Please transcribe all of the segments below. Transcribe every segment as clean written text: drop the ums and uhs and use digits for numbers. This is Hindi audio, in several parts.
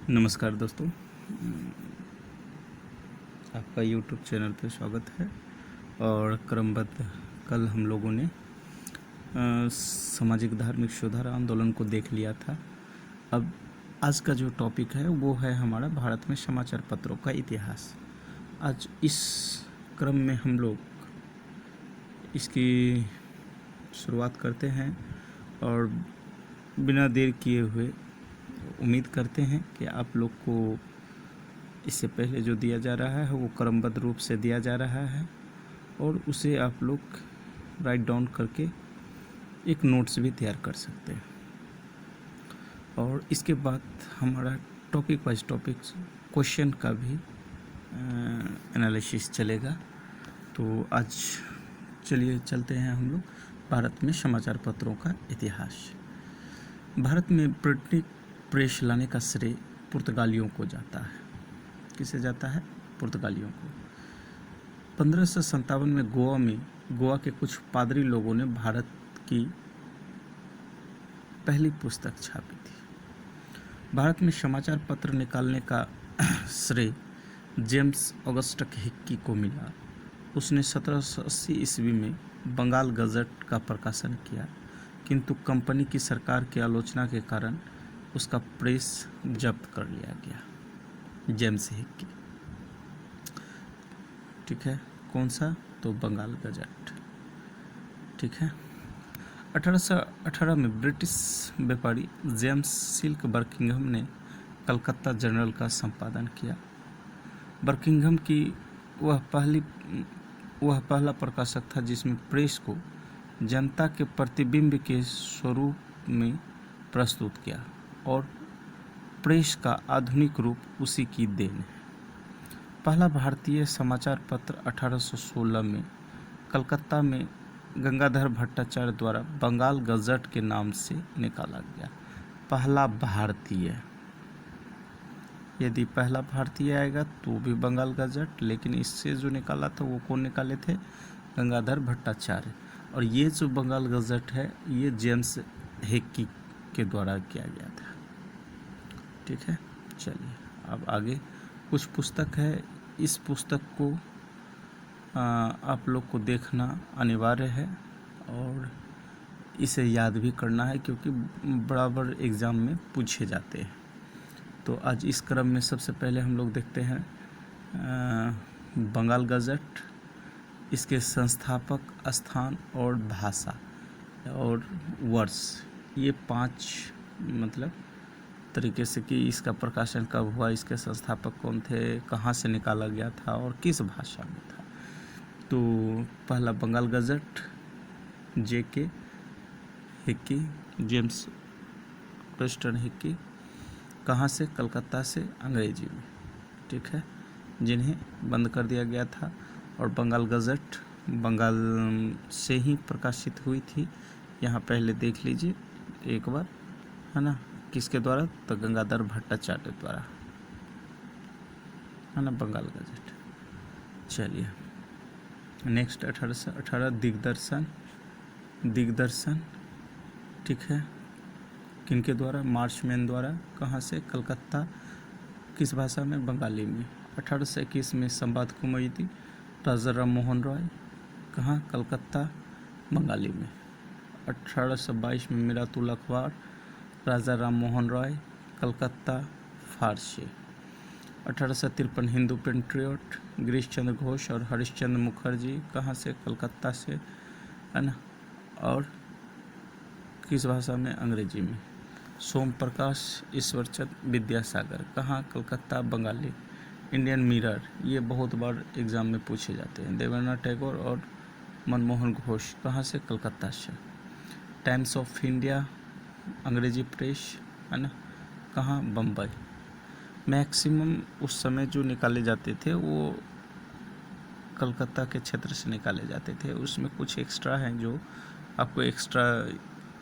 नमस्कार दोस्तों, आपका YouTube चैनल पे स्वागत है। और क्रमबद्ध कल हम लोगों ने सामाजिक धार्मिक सुधार आंदोलन को देख लिया था। अब आज का जो टॉपिक है वो है हमारा भारत में समाचार पत्रों का इतिहास। आज इस क्रम में हम लोग इसकी शुरुआत करते हैं और बिना देर किए हुए उम्मीद करते हैं कि आप लोग को इससे पहले जो दिया जा रहा है वो क्रमबद्ध रूप से दिया जा रहा है और उसे आप लोग राइट डाउन करके एक नोट्स भी तैयार कर सकते हैं। और इसके बाद हमारा टॉपिक वाइज टॉपिक क्वेश्चन का भी एनालिसिस चलेगा। तो आज चलिए चलते हैं हम लोग भारत में समाचार पत्रों का इतिहास। भारत में प्रिंटिंग प्रेस लाने का श्रेय पुर्तगालियों को जाता है। किसे जाता है? पुर्तगालियों को। 1557 में गोवा के कुछ पादरी लोगों ने भारत की पहली पुस्तक छापी थी। भारत में समाचार पत्र निकालने का श्रेय जेम्स ऑगस्टस हिक्की को मिला। उसने 1780 ईस्वी में बंगाल गजट का प्रकाशन किया, किंतु कंपनी की सरकार की आलोचना के कारण उसका प्रेस जब्त कर लिया गया। जेम्स हिक्की, ठीक है। कौन सा? तो बंगाल गजट, ठीक है। 1818 में ब्रिटिश व्यापारी जेम्स सिल्क बर्किंघम ने कलकत्ता जर्नल का संपादन किया। बर्किंघम की वह पहला प्रकाशक था जिसमें प्रेस को जनता के प्रतिबिंब के स्वरूप में प्रस्तुत किया और प्रेस का आधुनिक रूप उसी की देन है। पहला भारतीय समाचार पत्र 1816 में कलकत्ता में गंगाधर भट्टाचार्य द्वारा बंगाल गजट के नाम से निकाला गया। पहला भारतीय, यदि पहला भारतीय आएगा तो भी बंगाल गजट, लेकिन इससे जो निकाला था वो कौन निकाले थे? गंगाधर भट्टाचार्य। और ये जो बंगाल गजट है ये जेम्स हिक्की के द्वारा किया गया था, ठीक है। चलिए अब आगे कुछ पुस्तक है। इस पुस्तक को आप लोग को देखना अनिवार्य है और इसे याद भी करना है क्योंकि बराबर एग्ज़ाम में पूछे जाते हैं। तो आज इस क्रम में सबसे पहले हम लोग देखते हैं बंगाल गजट, इसके संस्थापक, स्थान और भाषा और वर्ष, ये 5 मतलब तरीके से कि इसका प्रकाशन कब हुआ, इसके संस्थापक कौन थे, कहाँ से निकाला गया था और किस भाषा में था। तो पहला Bengal gazette, J.K. Hickey, James Preston Hickey, कहाँ से? कलकत्ता से, अंग्रेजी में, ठीक है, जिन्हें बंद कर दिया गया था। और बंगाल गजट बंगाल से ही प्रकाशित हुई थी। यहाँ पहले देख लीजिए एक बार, है ना, किसके द्वारा? तो गंगाधर भट्टाचार्य द्वारा, है ना, बंगाल गजट। चलिए नेक्स्ट 1818 दिग्दर्शन, ठीक है, किनके द्वारा? मार्चमैन द्वारा। कहाँ से? कलकत्ता। किस भाषा में? बंगाली में। 1821 में संवाद कुमुदी, राजा राम मोहन रॉय, कहाँ? कलकत्ता, बंगाली में। 1822 में मिरातुल अखबार, राजा राम मोहन रॉय, कलकत्ता, फारसी। 1853 हिंदू पेट्रियट, गिरीश चंद्र घोष और हरिश्चंद्र मुखर्जी, कहाँ से? कलकत्ता से, है ना। और किस भाषा में? अंग्रेजी में। सोम प्रकाश, ईश्वरचंद विद्यासागर, कहाँ? कलकत्ता, बंगाली। इंडियन मिरर, ये बहुत बार एग्जाम में पूछे जाते हैं। देवेंद्रनाथ टैगोर और मनमोहन घोष, कहाँ से? कलकत्ता से। टाइम्स ऑफ इंडिया, अंग्रेजी प्रेस, है ना, कहाँ? बम्बई। मैक्सिमम उस समय जो निकाले जाते थे वो कलकत्ता के क्षेत्र से निकाले जाते थे। उसमें कुछ एक्स्ट्रा हैं जो आपको एक्स्ट्रा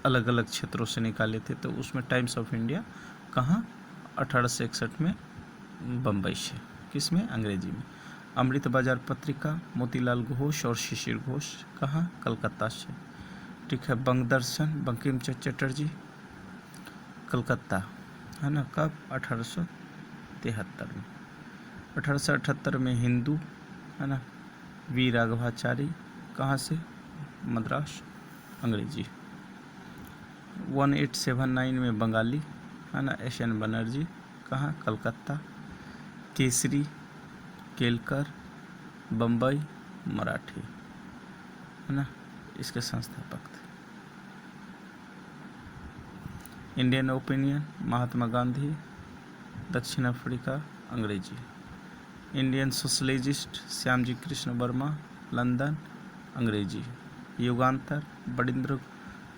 अलग अलग क्षेत्रों से निकाले थे। तो उसमें टाइम्स ऑफ इंडिया कहाँ? 1861 में बम्बई से। किसमें? अंग्रेजी में। अमृत बाजार पत्रिका, मोतीलाल घोष और शिशिर घोष, कहाँ? कलकत्ता से, ठीक है। बंग दर्शन, बंकिम चंद्र चटर्जी, कलकत्ता, है ना। कब? 1800 1973 में। 1878 में हिंदू, है ना, वी राघवाचारी, कहाँ से, मद्रास, अंग्रेजी। 1879 में बंगाली, है ना, एस.एन. बनर्जी, कहाँ, कलकत्ता। केसरी, केलकर, बम्बई, मराठी, है ना, इसके संस्थापक थे। इंडियन ओपिनियन, महात्मा गांधी, दक्षिण अफ्रीका, अंग्रेजी। Indian socialist, Shyamji Krishna Verma, London, अंग्रेजी। युगांतर, बड़िंद्र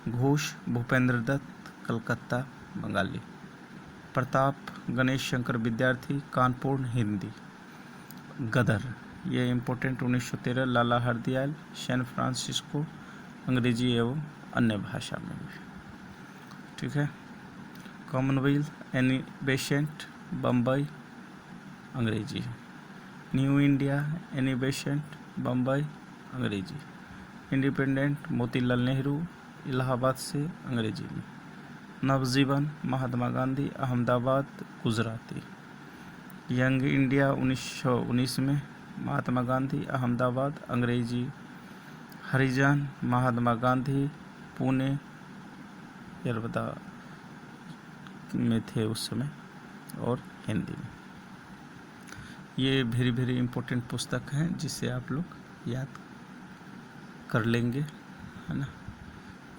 घोष, भूपेंद्र दत्त, कलकत्ता, बंगाली। प्रताप गणेश शंकर विद्यार्थी, कानपुर, हिंदी। गदर, ये इम्पोर्टेंट, 1913, लाला हरदयाल, सैन फ्रांसिस्को, अंग्रेजी एवं अन्य भाषा में भी, ठीक है। कॉमनवेल्थ, एनी बेसेंट, बम्बई, अंग्रेजी। New India, Annie Besant, Bombay, अंग्रेजी। इंडिपेंडेंट, मोतीलाल नेहरू, इलाहाबाद से, अंग्रेजी में। नवजीवन, महात्मा गांधी, अहमदाबाद, गुजराती। यंग इंडिया, 1919 में, महात्मा गांधी, अहमदाबाद, अंग्रेजी। हरिजन, महात्मा गांधी, पुणे, यरवदा में थे उस समय, और हिंदी में। ये वेरी वेरी इम्पोर्टेंट पुस्तक हैं जिसे आप लोग याद कर लेंगे, है ना।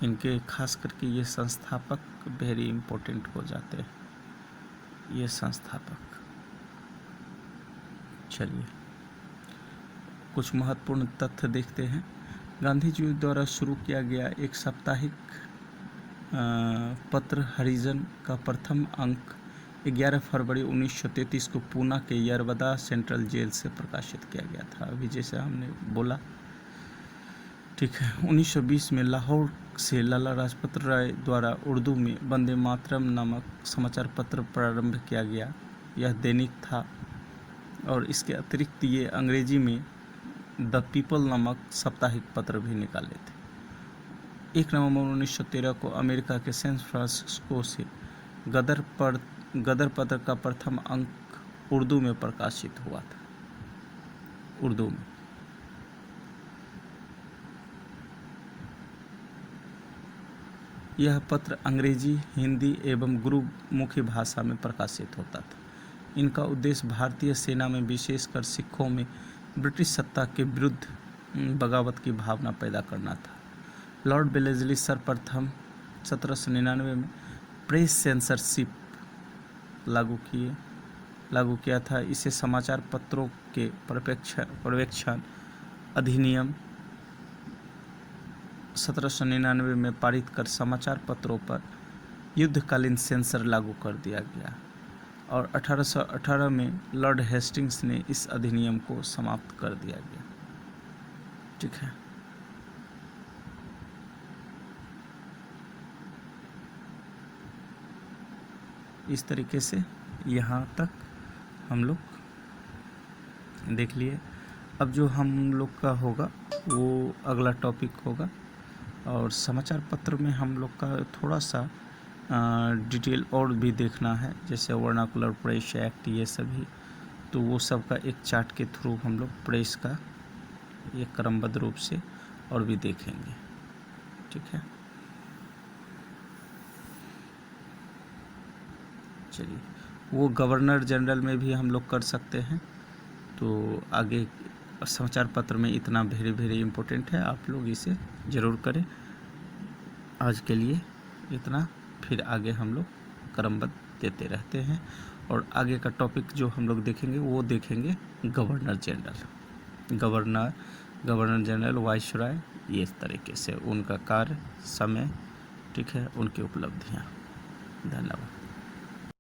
इनके खास करके ये संस्थापक वेरी इम्पोर्टेंट हो जाते हैं, ये संस्थापक। चलिए कुछ महत्वपूर्ण तथ्य देखते हैं। गांधी जी द्वारा शुरू किया गया एक साप्ताहिक पत्र हरिजन का प्रथम अंक 11 फरवरी 1933 को पूना के यरवदा सेंट्रल जेल से प्रकाशित किया गया था, अभी जैसे हमने बोला, ठीक है। 1920 में लाहौर से लाला लाजपत राय द्वारा उर्दू में वंदे मातरम नामक समाचार पत्र प्रारंभ किया गया। यह दैनिक था और इसके अतिरिक्त ये अंग्रेजी में द पीपल नामक साप्ताहिक पत्र भी निकाले थे। 1 नवंबर 1913 को अमेरिका के सैन फ्रांसिस्को से गदर पत्र का प्रथम अंक उर्दू में प्रकाशित हुआ था, उर्दू में। यह पत्र अंग्रेजी, हिंदी एवं गुरुमुखी भाषा में प्रकाशित होता था। इनका उद्देश्य भारतीय सेना में, विशेषकर सिखों में, ब्रिटिश सत्ता के विरुद्ध बगावत की भावना पैदा करना था। लॉर्ड वेलेस्ली सर्वप्रथम 1799 में प्रेस सेंसरशिप लागू किया था। इसे समाचार पत्रों के पर्यवेक्षण अधिनियम 1799 में पारित कर समाचार पत्रों पर युद्धकालीन सेंसर लागू कर दिया गया और 1818 में लॉर्ड हेस्टिंग्स ने इस अधिनियम को समाप्त कर दिया गया, ठीक है। इस तरीके से यहाँ तक हम लोग देख लिए। अब जो हम लोग का होगा वो अगला टॉपिक होगा, और समाचार पत्र में हम लोग का थोड़ा सा डिटेल और भी देखना है, जैसे वर्नाकुलर प्रेस एक्ट, ये सभी, तो वो सब का एक चार्ट के थ्रू हम लोग प्रेस का एक क्रमबद्ध रूप से और भी देखेंगे, ठीक है। चलिए, वो गवर्नर जनरल में भी हम लोग कर सकते हैं, तो आगे समाचार पत्र में इतना वेरी वेरी इम्पोर्टेंट है, आप लोग इसे ज़रूर करें। आज के लिए इतना, फिर आगे हम लोग क्रमबद्ध देते रहते हैं, और आगे का टॉपिक जो हम लोग देखेंगे वो देखेंगे गवर्नर जनरल, वाइसरॉय, ये इस तरीके से उनका कार्य, समय, ठीक है, उनकी उपलब्धियाँ। धन्यवाद।